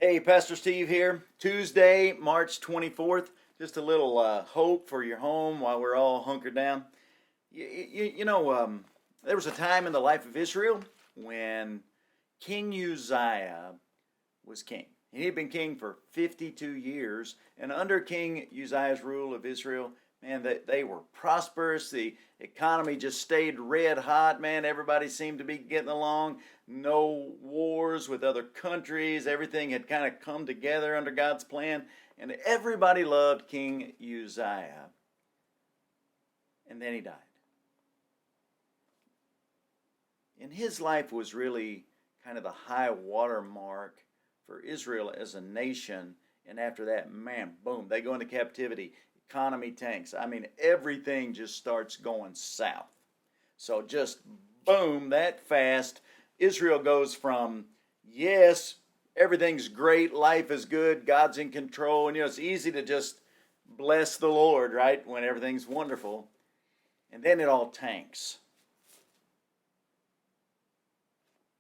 Hey, Pastor Steve here. Tuesday, March 24th. Just a little hope for your home while we're all hunkered down. There was a time in the life of Israel when King Uzziah was king. He had been king for 52 years, and under King Uzziah's rule of Israel, man, they were prosperous. The economy just stayed red hot, man. Everybody seemed to be getting along. No wars with other countries. Everything had kind of come together under God's plan, and everybody loved King Uzziah. And then he died. And his life was really kind of the high water mark for Israel as a nation. And after that, man, boom, they go into captivity. Economy tanks. I mean, everything just starts going south. So just boom, that fast, Israel goes from, yes, everything's great, life is good, God's in control, and it's easy to just bless the Lord, right, when everything's wonderful. And then it all tanks.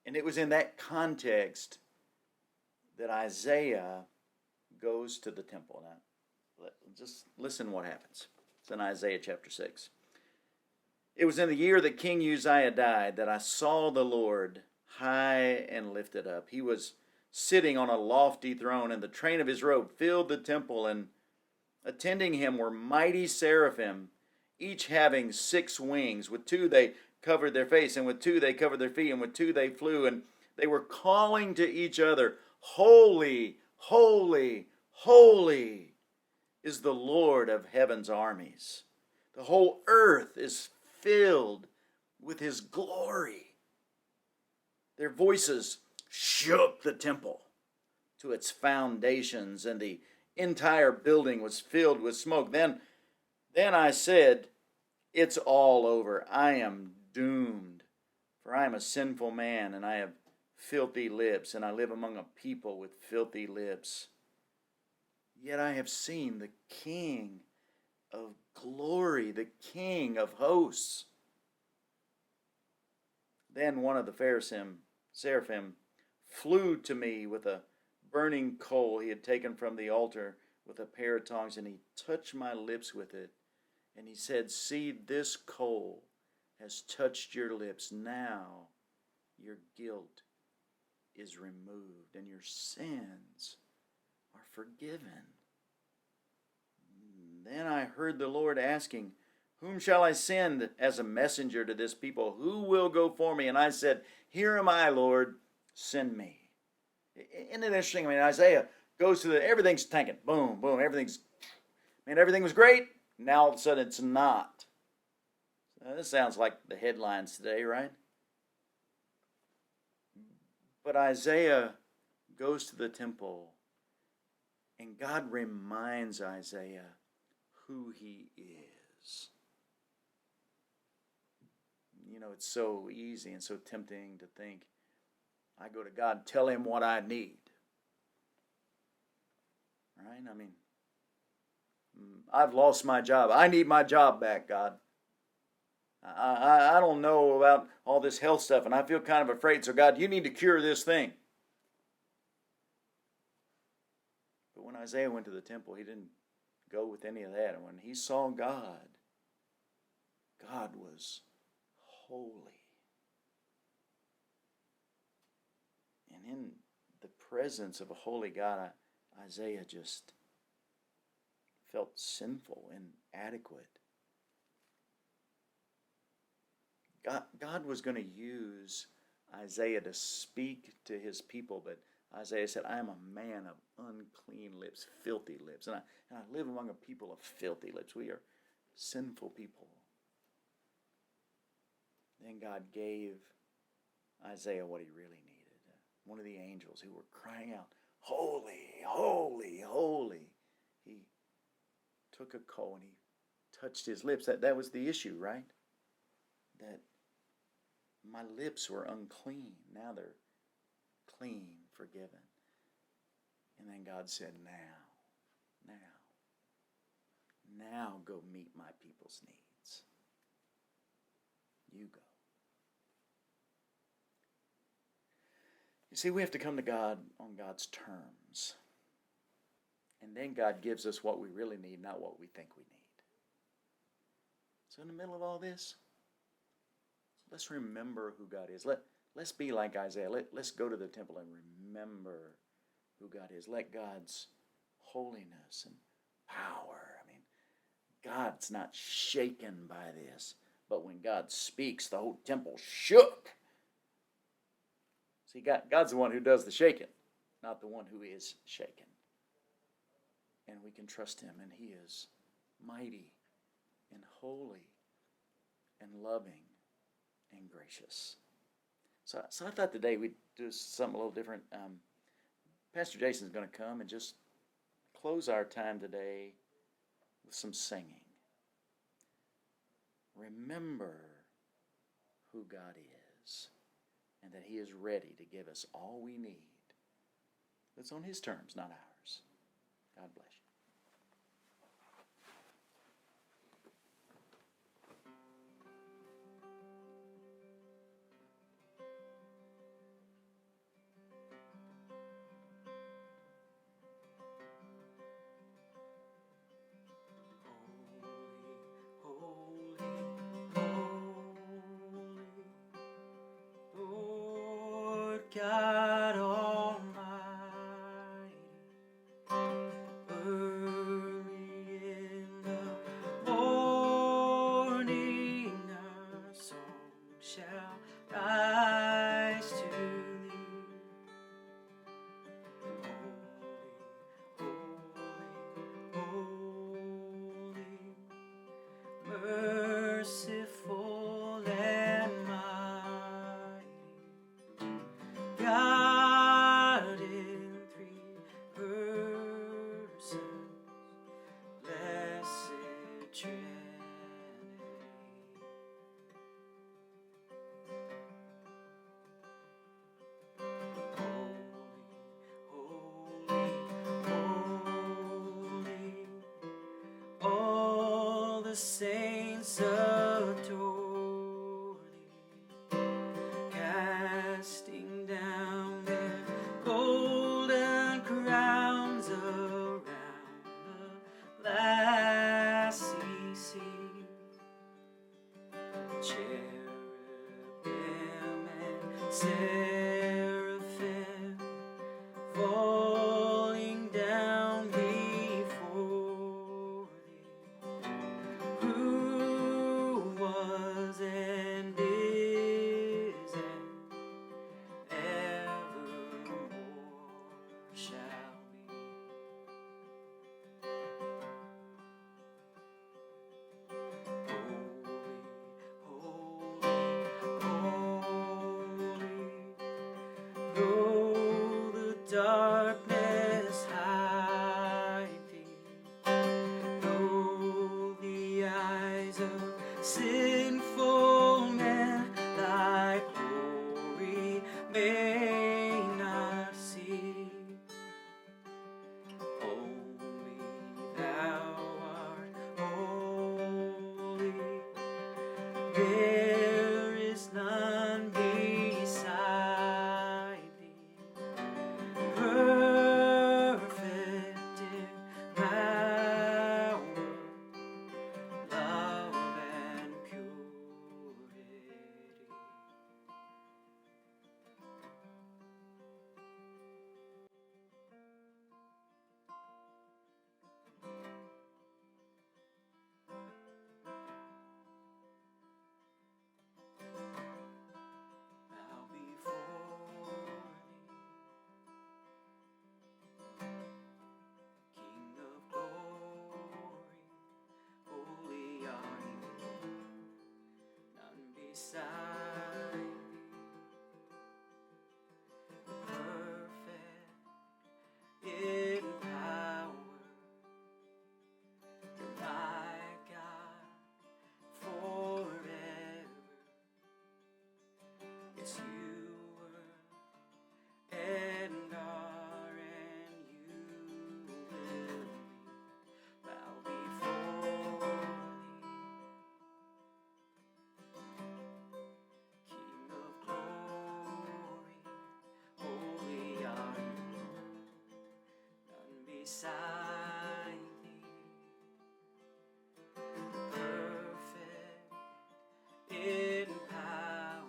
And it was in that context that Isaiah goes to the temple. Now, just listen what happens. It's in Isaiah chapter 6. It was in the year that King Uzziah died that I saw the Lord high and lifted up. He was sitting on a lofty throne, and the train of his robe filled the temple, and attending him were mighty seraphim, each having 6 wings. With 2 they covered their face, and with 2 they covered their feet, and with 2 they flew, and they were calling to each other, Holy, holy, holy is the Lord of heaven's armies. The whole earth is filled with his glory. Their voices shook the temple to its foundations, and the entire building was filled with smoke. Then I said, it's all over. I am doomed, for I am a sinful man, and I have filthy lips, and I live among a people with filthy lips. Yet I have seen the King of glory, the King of hosts. Then one of the seraphim flew to me with a burning coal he had taken from the altar with a pair of tongs, and he touched my lips with it. And he said, see, this coal has touched your lips. Now your guilt is removed, and your sins are forgiven. Then I heard the Lord asking, whom shall I send as a messenger to this people? Who will go for me? And I said, here am I, Lord, send me. Isn't it interesting? I mean, Isaiah goes to everything's tanking. Boom, boom, everything was great. Now all of a sudden it's not. This sounds like the headlines today, right? But Isaiah goes to the temple, and God reminds Isaiah who he is. It's so easy and so tempting to think, I go to God, tell him what I need. Right? I mean, I've lost my job. I need my job back, God. I don't know about all this health stuff, and I feel kind of afraid. So, God, you need to cure this thing. But when Isaiah went to the temple, he didn't go with any of that. And when he saw God, God was holy. And in the presence of a holy God, Isaiah just felt sinful and inadequate. God was going to use Isaiah to speak to his people, but Isaiah said, I am a man of unclean lips, filthy lips, and I live among a people of filthy lips. We are sinful people. Then God gave Isaiah what he really needed. One of the angels who were crying out, holy, holy, holy. He took a coal and he touched his lips. That was the issue, right? That my lips were unclean. Now they're clean, forgiven. And then God said, now go meet my people's needs. You go. You see, we have to come to God on God's terms. And then God gives us what we really need, not what we think we need. So in the middle of all this, let's remember who God is. Let's be like Isaiah. Let's go to the temple and remember who God is. Let God's holiness and power, God's not shaken by this. But when God speaks, the whole temple shook. See, God's the one who does the shaking, not the one who is shaken. And we can trust him, and he is mighty and holy and loving and gracious. So I thought today we'd do something a little different. Pastor Jason's going to come and just close our time today with some singing. Remember who God is and that he is ready to give us all we need. That's on his terms, not ours. God bless you. God Almighty, early in the morning our song shall rise to thee. Holy, holy, merciful and mighty, God in three persons, blessed Trinity. Holy, holy, holy, all the saints adore thee, casting down their golden crowns around the glassy sea. Cherubim and seraphim falling down before thee, who was and is and evermore shall be. Holy, holy, holy, though the darkness hide thee, though the eyes of sinful men thy glory may not see, only thou art holy. There is none beside thee. beside thee, perfect in power,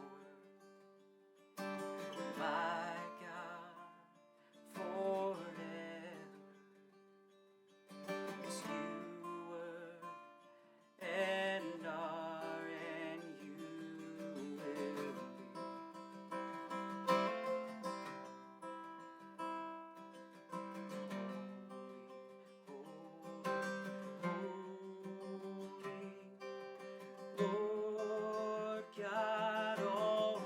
my God, forever. Yes, you were and are, and you will be. Lord God Almighty,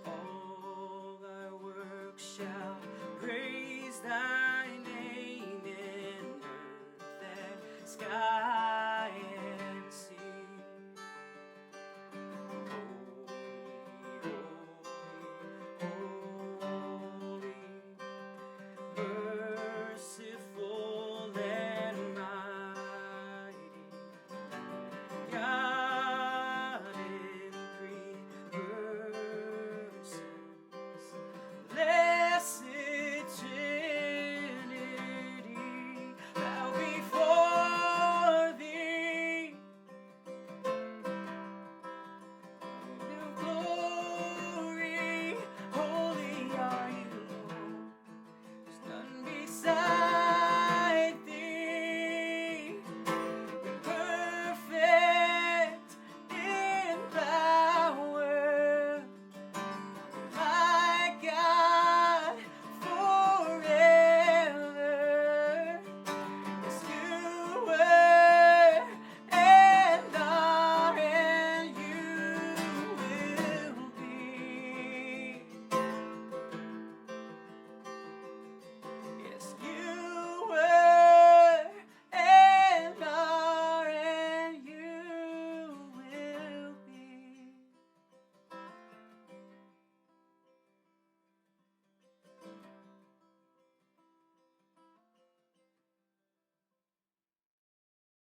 all thy works shall praise thy